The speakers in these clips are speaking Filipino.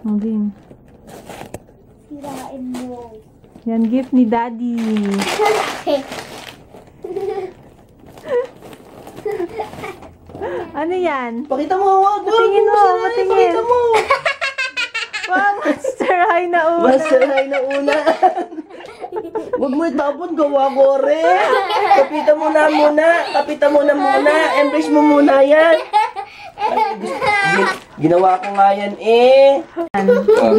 Ang din. Sirain mo. Yan, gift ni Daddy. Ano yan? Pakita mo, wag. Patingin mo, patingin. Pakita mo. Wow, Master High na una. Master High na una. Huwag mo itapon, gawa ko rin. Kapitan mo na muna. Kapitan mo na muna. Embrace mo muna yan. Ginawa ko nga yan eh.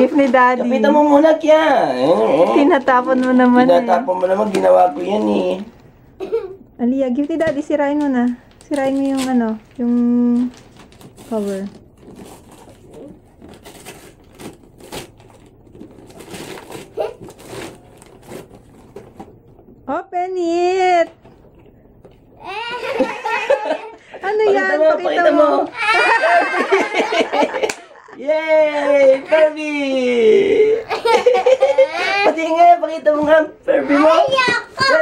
Gift ni Daddy. Kapitan mo muna kya. Tinatapon mo naman Tinatapon mo naman, ginawa ko yan eh. Aliyah, gift ni Daddy, sirain mo na. Sirain mo yung ano, yung cover. Open it! Ano yan? Pakita mo. Yay! Furby! Pakita mo nga, Furby mo.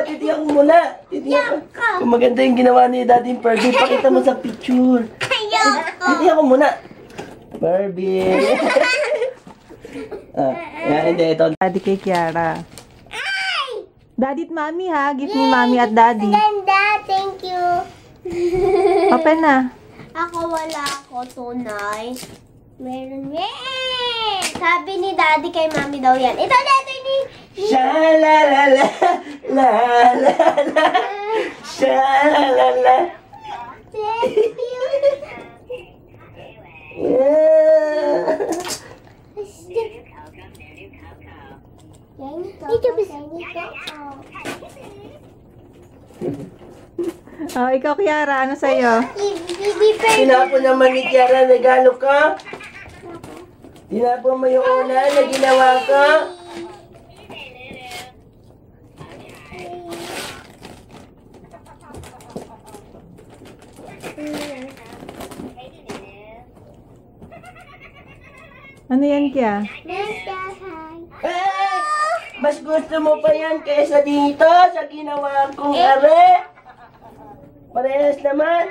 Titiyak ko muna. Titiyak ko. Kung maganda yung ginawa ni Daddy Furby, pakita mo sa picture. Titiyak ko muna. Furby. Hindi, ito. Daddy kay Kiara. Daddy at Mommy ha. Gift ni Mommy at Daddy. Ganda, thank you. Open na. Ako wala ako tunay. Meron. Yay! Sabi ni Daddy kay Mommy daw yan. Ito dito ni... Sha-la-la-la, la-la-la, sha-la-la-la. Thank you. Yeah. Oh, ikaw Kiara, ano sa'yo? Tinapon naman ni Kiara, regalo ka. Tinapon mo yung una na ginawa ka. Ano yan, Kia? Mas gusto mo pa yan kaysa dito sa ginawa kong are. Parehas naman.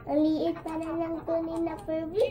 Ang liit pa na lang tunay na Furby.